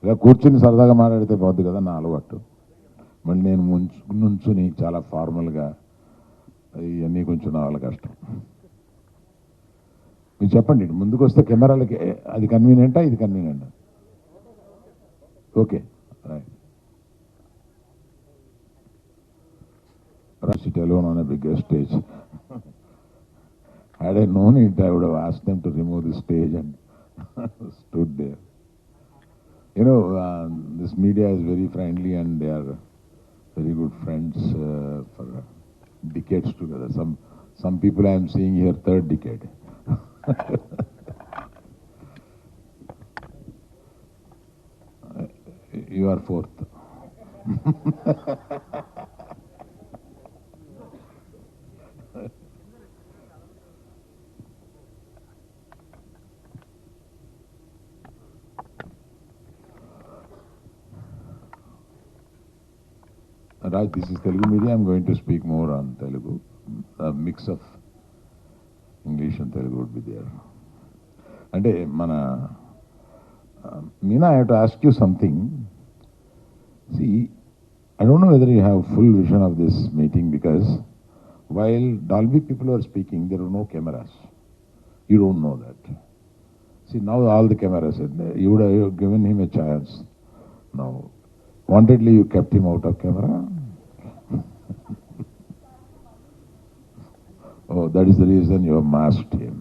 ఇలా కూర్చుని సరదాగా మాట్లాడితే పోద్దు కదా నా అలవాటు. మళ్ళీ నేను నుంచుని చాలా ఫార్మల్గా ఇవన్నీ కొంచెం నా వాళ్ళ కష్టం. మీరు చెప్పండి, ముందుకు వస్తే కెమెరాలకి అది కన్వీనియంటా, ఇది కన్వీనియంటా? Okay, right. Sit alone on a bigger stage. Had I known it, I would have asked them to remove the stage and stood there. You know, this media is very friendly and they are very good friends for decades together. Some people I am seeing here third decade. You are fourth. Raj, this is Telugu media. I'm going to speak more on Telugu. A mix of English and Telugu would be there. Ante mana Meena, I have to ask you something. See, I don't know whether you have full vision of this meeting, because while Dolby people were speaking, there were no cameras. You don't know that. See, now all the cameras are there. You would have given him a chance. Now, wantedly you kept him out of camera. Oh, that is the reason you have masked him.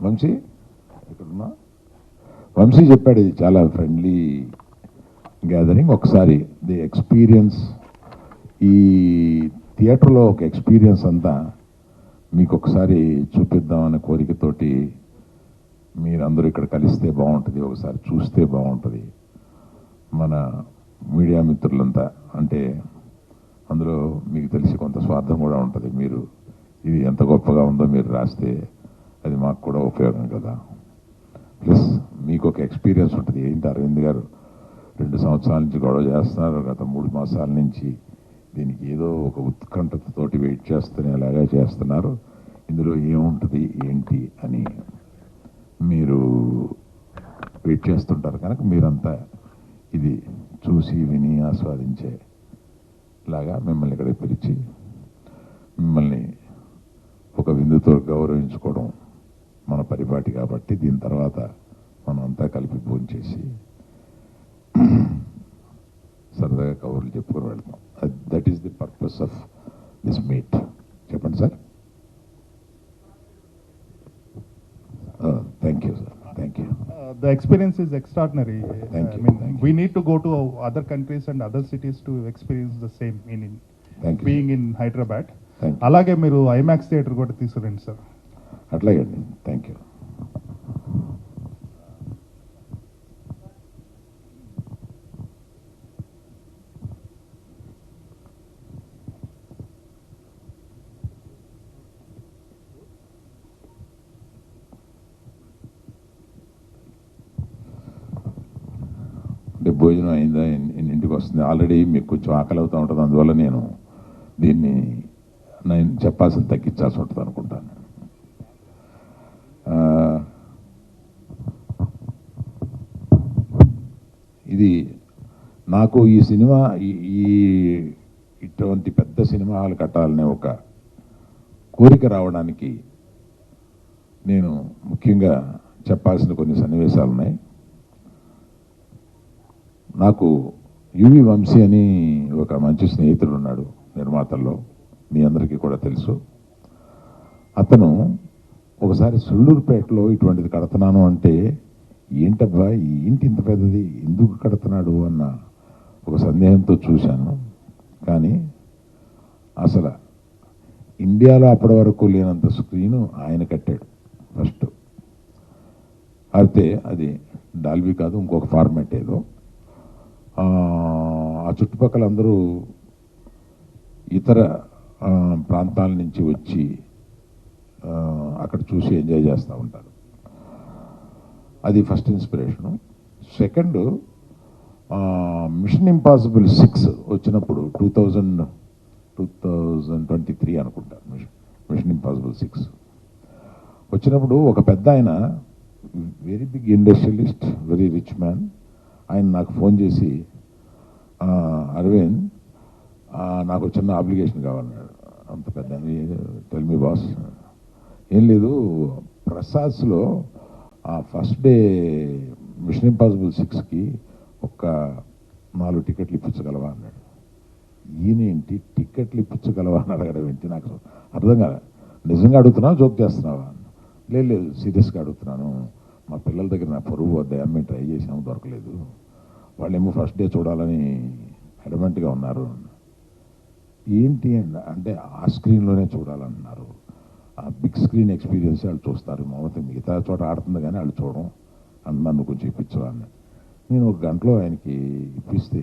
Vamshi ఎక్కడున్నా? వంశీ చెప్పాడు ఇది చాలా friendly gathering. ఒకసారి the experience, ఈ థియేటర్లో ఒక experience అంతా మీకు ఒకసారి చూపిద్దామనే కోరికతోటి మీరందరూ ఇక్కడ కలిస్తే బాగుంటుంది, ఒకసారి చూస్తే బాగుంటుంది. మన మీడియా మిత్రులంతా, అంటే అందులో మీకు తెలిసి కొంత స్వార్థం కూడా ఉంటుంది. మీరు ఇది ఎంత గొప్పగా ఉందో మీరు రాస్తే అది మాకు కూడా ఉపయోగం కదా. ప్లస్ మీకు ఒక ఎక్స్పీరియన్స్ ఉంటుంది. ఏంటి అరవింద్ గారు 2 సంవత్సరాల నుంచి గొడవ చేస్తున్నారు, గత 3 మాసాల నుంచి దీనికి ఏదో ఒక ఉత్కంఠతతోటి వెయిట్ చేస్తూనే అలాగే చేస్తున్నారు, ఇందులో ఏముంటుంది ఏంటి అని మీరు వెయిట్ చేస్తుంటారు. కనుక మీరంతా ఇది చూసి విని ఆస్వాదించేలాగా మిమ్మల్ని ఇక్కడ పిలిచి మిమ్మల్ని ఒక విందుతో గౌరవించుకోవడం మన పరిపాటి. కాబట్టి దీని తర్వాత మనం అంతా కలిపి భోంచేసి సరదాగా కబుర్లు చెప్పుకొని వెళ్తాం. That is the purpose of this meet. చెప్పండి sir. Thank you sir. Thank you. The experience is extraordinary. Thank you. I mean, Thank you. we need to go to other countries and other cities to experience the same meaning. Thank you, Being in Hyderabad. Thank you. అలాగే మీరు IMAX theatre కూడా తీసుకురండి sir. అట్లాగండి. Thank you. అంటే భోజనం అయిందా, ఇంటికి వస్తుంది, already మీకు కొంచెం ఆకలి అవుతూ ఉంటుంది. అందువల్ల నేను చెప్పాల్సింది తగ్గించాల్సి ఉంటుంది అనుకుంటాను. ఇది నాకు ఈ సినిమా ఇటువంటి పెద్ద సినిమా హాల్ కట్టాలనే ఒక కోరిక రావడానికి నేను ముఖ్యంగా చెప్పాల్సిన కొన్ని సన్నివేశాలు ఉన్నాయి. నాకు యువి వంశీ అని ఒక మంచి స్నేహితుడు ఉన్నాడు నిర్మాతల్లో, మీ అందరికీ కూడా తెలుసు. అతను ఒకసారి సుళ్ళూరుపేటలో ఇటువంటిది కడుతున్నాను అంటే, ఏంటబ్బా ఈ ఇంటి ఇంత పెద్దది ఎందుకు కడుతున్నాడు అన్న ఒక సందేహంతో చూశాను. కానీ అసలు ఇండియాలో అప్పటి వరకు లేనంత స్క్రీను ఆయన కట్టాడు ఫస్ట్. అయితే అది డాల్బీ కాదు, ఇంకొక ఫార్మాట్ ఏదో. ఆ చుట్టుపక్కల అందరూ ఇతర ప్రాంతాల నుంచి వచ్చి అక్కడ చూసి ఎంజాయ్ చేస్తూ ఉంటారు. అది first inspiration. Second, mission impossible 6 వచ్చినప్పుడు 2000 2023 అనుకుంటా, మిషన్ ఇంపాసిబుల్ 6 వచ్చినప్పుడు ఒక పెద్ద ఆయన, very big industrialist, very rich man, ఆయన నాకు ఫోన్ చేసి, అరవింద్ నాకు చిన్న అప్లికేషన్ కావాలన్నాడు. అంత పెద్ద, టెల్ మీ బాస్. ఏం లేదు, ప్రసాద్స్లో ఫస్ట్ డే మిషన్ ఇంపాసిబుల్ 6కి ఒక 4 టికెట్లు ఇప్పించగలవా అన్నాడు. ఈయనేంటి టికెట్లు ఇప్పించగలవా అని అడగడం ఏంటి, నాకు అర్థం కాదు. నిజంగా అడుగుతున్నావా, జోక్ చేస్తున్నావా? లేదు సీరియస్గా అడుగుతున్నాను. మా పిల్లల దగ్గర నా పరువు వద్ద మేము ట్రై చేసాము, దొరకలేదు. వాళ్ళేమో ఫస్ట్ డే చూడాలని అడమెంట్గా ఉన్నారు. ఏంటి అంటే ఆ స్క్రీన్లోనే చూడాలన్నారు. ఆ బిగ్ స్క్రీన్ ఎక్స్పీరియన్స్ వాళ్ళు చూస్తారు, మామూలు మిగతా చోట ఆడుతుంది కానీ వాళ్ళు చూడడం. అని నన్ను కొంచెం ఇప్పించవా అని నేను 1 గంటలో ఆయనకి ఇప్పిస్తే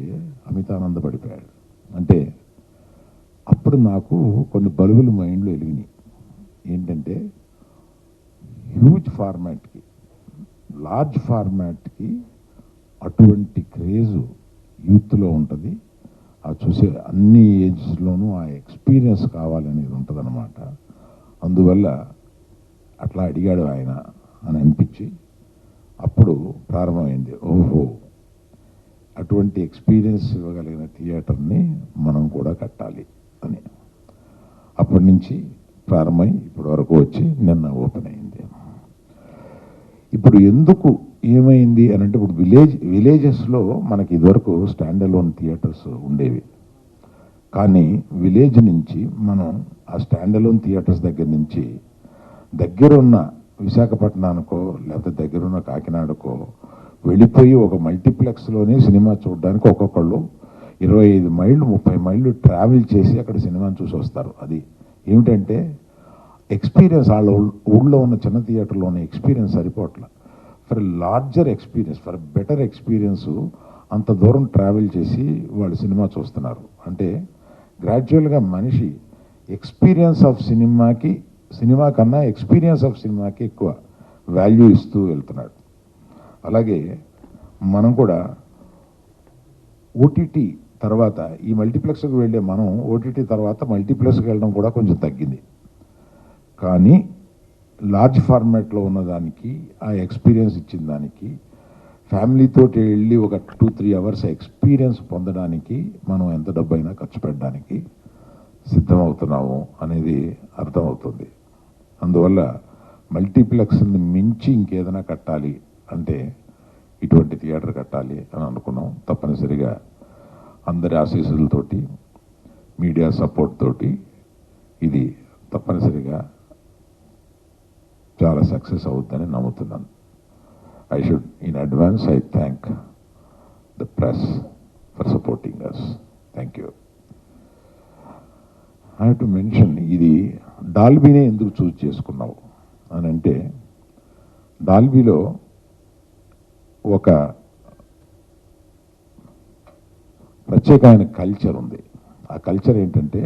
అమితానంద పడిపోయాడు. అంటే అప్పుడు నాకు కొన్ని బలుగులు మైండ్లో వెలిగినాయి. ఏంటంటే హ్యూజ్ ఫార్మాట్కి, లార్జ్ ఫార్మాట్కి అటువంటి క్రేజు యూత్లో ఉంటుంది. ఆ చూసే అన్ని ఏజ్లోనూ ఆ ఎక్స్పీరియన్స్ కావాలనేది ఉంటుందన్నమాట. అందువల్ల అట్లా అడిగాడు ఆయన అని అనిపించి అప్పుడు ప్రారంభమైంది, ఓహో అటువంటి ఎక్స్పీరియన్స్ ఇవ్వగలిగిన థియేటర్ని మనం కూడా కట్టాలి అని. అప్పటి నుంచి ప్రారంభమై ఇప్పటి వరకు వచ్చి నిన్న ఓపెన్ అయింది. ఇప్పుడు ఎందుకు ఏమైంది అని అంటే, ఇప్పుడు విలేజెస్లో మనకి ఇదివరకు స్టాండ్ అలోన్ థియేటర్స్ ఉండేవి. కానీ విలేజ్ నుంచి మనం ఆ స్టాండ్ అలోన్ థియేటర్స్ దగ్గర నుంచి దగ్గరున్న విశాఖపట్నానికో లేకపోతే దగ్గరున్న కాకినాడకో వెళ్ళిపోయి ఒక మల్టీప్లెక్స్లోనే సినిమా చూడడానికి ఒక్కొక్కళ్ళు 25 మైళ్ళు 30 మైళ్ళు ట్రావెల్ చేసి అక్కడ సినిమాని చూసి వస్తారు. అది ఏమిటంటే ఎక్స్పీరియన్స్, వాళ్ళ ఊళ్ళో ఉన్న చిన్న థియేటర్లో ఉన్న ఎక్స్పీరియన్స్ సరిపోవట్ల. For larger experience, for better experience అంత దూరం ట్రావెల్ చేసి వాళ్ళు సినిమా చూస్తున్నారు. అంటే గ్రాడ్యువల్గా మనిషి ఎక్స్పీరియన్స్ ఆఫ్ సినిమా కన్నా ఎక్స్పీరియన్స్ ఆఫ్ సినిమాకి ఎక్కువ వాల్యూ ఇస్తూ వెళ్తున్నాడు. అలాగే మనం కూడా ఓటీటీ తర్వాత ఈ మల్టీప్లెక్స్కి వెళ్ళే మనం ఓటీటీ తర్వాత మల్టీప్లెక్స్కి వెళ్ళడం కూడా కొంచెం తగ్గింది. కానీ లార్జ్ ఫార్మాట్లో ఉన్నదానికి, ఆ ఎక్స్పీరియన్స్ ఇచ్చిన దానికి, ఫ్యామిలీతో వెళ్ళి ఒక 2-3 అవర్స్ ఎక్స్పీరియన్స్ పొందడానికి మనం ఎంత డబ్బైనా ఖర్చు పెట్టడానికి సిద్ధమవుతున్నాము అనేది అర్థమవుతుంది. అందువల్ల మల్టీప్లెక్స్ని మించి ఇంకేదైనా కట్టాలి అంటే ఇటువంటి థియేటర్ కట్టాలి అని అనుకున్నాం. తప్పనిసరిగా అందరి ఆశీస్సులతోటి, మీడియా సపోర్ట్ తోటి ఇది తప్పనిసరిగా చాలా సక్సెస్ అవుతుందని నమ్ముతున్నాను. I should, in advance, I thank the press for supporting us. Thank you. I have to mention, ఇది డాల్బీనే ఎందుకు చూస్ చేసుకున్నావు అని అంటే, డాల్బీలో ఒక ప్రత్యేకమైన కల్చర్ ఉంది. ఆ కల్చర్ ఏంటంటే,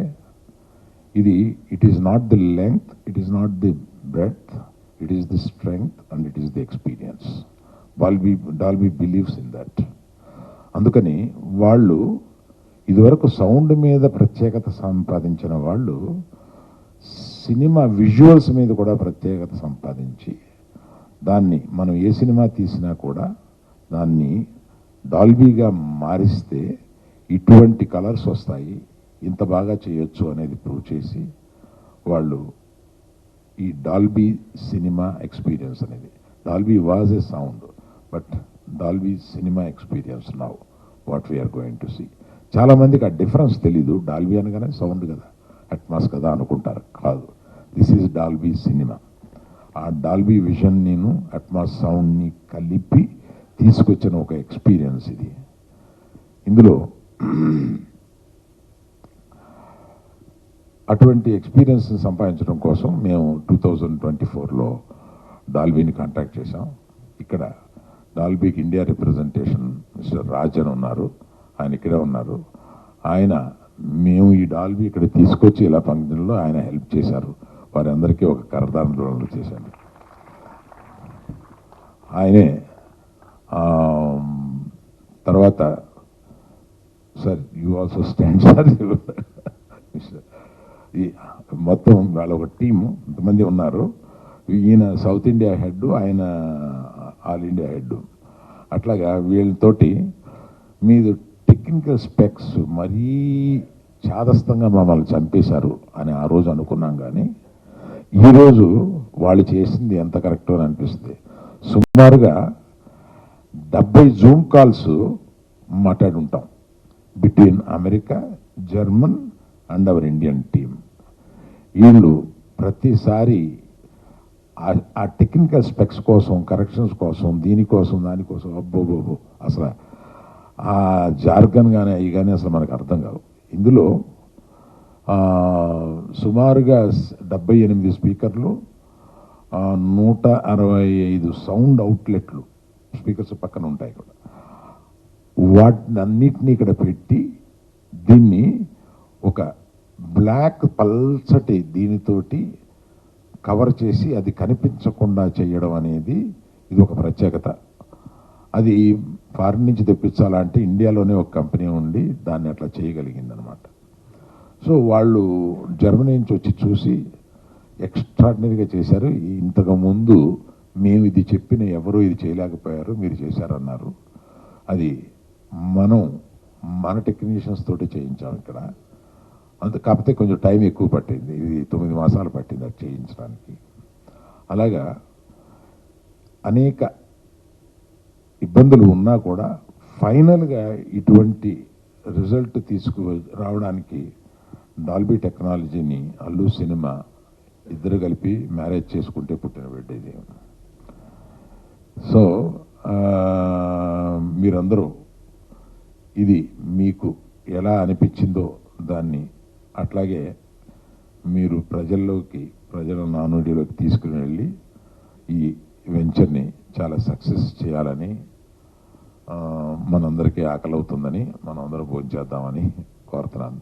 it is not the length, it is not the breadth, it is the strength and it is the experience. Dolby believes in that. అందుకని వాళ్ళు ఇదివరకు సౌండ్ మీద ప్రత్యేకత సంపాదించిన వాళ్ళు సినిమా విజువల్స్ మీద కూడా ప్రత్యేకత సంపాదించి దాన్ని మనం ఏ సినిమా తీసినా కూడా దాన్ని డాల్బీగా మారిస్తే ఇటువంటి కలర్స్ వస్తాయి, ఇంత బాగా చేయొచ్చు అనేది ప్రూవ్ చేసి వాళ్ళు ఈ డాల్బీ సినిమా ఎక్స్పీరియన్స్ అనేది, Dolby was a sound but Dolby cinema experience now what we are going to see. చాలామందికి ఆ డిఫరెన్స్ తెలీదు. డాల్బీ అనగానే సౌండ్ కదా, అట్మాస్ కదా అనుకుంటారు. కాదు, దిస్ ఈజ్ డాల్బీ సినిమా. ఆ డాల్బీ విజన్ నేను అట్మాస్ సౌండ్ని కలిపి తీసుకొచ్చిన ఒక ఎక్స్పీరియన్స్ ఇది. ఇందులో అటువంటి ఎక్స్పీరియన్స్ సంపాదించడం కోసం మేము 2024లో డాల్బీని కాంటాక్ట్ చేశాం. ఇక్కడ డాల్బీకి ఇండియా రిప్రజెంటేషన్ మిస్టర్ రాజన్ ఉన్నారు, ఆయన ఇక్కడే ఉన్నారు. మేము ఈ డాల్బీ ఇక్కడ తీసుకొచ్చి ఇలా ఫంక్షన్లో ఆయన హెల్ప్ చేశారు. వారందరికీ ఒక కరదానం చేశాను. ఆయనే తర్వాత sir you also stand sir ఈ మొత్తం వాళ్ళ ఒక టీము ఇంతమంది ఉన్నారు. ఈయన సౌత్ ఇండియా హెడ్, ఆయన ఆల్ ఇండియా హెడ్. అట్లాగా వీళ్ళతోటి మీరు టెక్నికల్ స్పెక్స్ మరీ చాదస్తంగా మమ్మల్ని చంపేశారు అని ఆ రోజు అనుకున్నాం. కానీ ఈరోజు వాళ్ళు చేసింది ఎంత కరెక్టో అని అనిపిస్తుంది. సుమారుగా 70 జూమ్ కాల్స్ మాట్లాడి ఉంటాం between America, German and our Indian team. వీళ్ళు ప్రతిసారి ఆ టెక్నికల్ స్పెక్స్ కోసం, కరెక్షన్స్ కోసం, దీనికోసం దానికోసం అబ్బోబోబో అసలు ఆ జార్గన్ కానీ అవి కానీ అసలు మనకు అర్థం కావు. ఇందులో సుమారుగా 78 స్పీకర్లు, 165 సౌండ్ అవుట్లెట్లు, స్పీకర్స్ పక్కన ఉంటాయి కూడా. వాటిని అన్నిటినీ ఇక్కడ పెట్టి దీన్ని ఒక బ్లాక్ పల్చటి దీనితోటి కవర్ చేసి అది కనిపించకుండా చేయడం అనేది ఇది ఒక ప్రత్యేకత. అది ఫారిన్ నుంచి తెప్పించాలంటే ఇండియాలోనే ఒక కంపెనీ ఉండి దాన్ని అట్లా చేయగలిగిందనమాట. సో వాళ్ళు జర్మనీ నుంచి వచ్చి చూసి ఎక్స్ట్రాడినరీగా చేశారు. ఇంతకుముందు మేము ఇది చెప్పిన ఎవరూ ఇది చేయలేకపోయారు, మీరు చేశారన్నారు. అది మన టెక్నీషియన్స్ తోటి చేయించాం ఇక్కడ. అంత కాకపోతే కొంచెం టైం ఎక్కువ పట్టింది, ఇది 9 మాసాలు పట్టింది అది చేయించడానికి. అలాగా అనేక ఇబ్బందులు ఉన్నా కూడా ఫైనల్గా ఇటువంటి రిజల్ట్ రావడానికి డాల్బీ టెక్నాలజీని అల్లు సినిమా ఇద్దరు కలిపి మ్యారేజ్ చేసుకుంటే పుట్టిన బిడ్డ ఇది. సో మీరందరూ ఇది మీకు ఎలా అనిపించిందో దాన్ని అట్లాగే మీరు ప్రజల నానుడిలోకి తీసుకుని వెళ్ళి ఈ వెంచర్ని చాలా సక్సెస్ చేయాలని, మనందరికీ ఆకలి అవుతుందని మనం అందరం భోంచేద్దామని కోరుతున్నాను.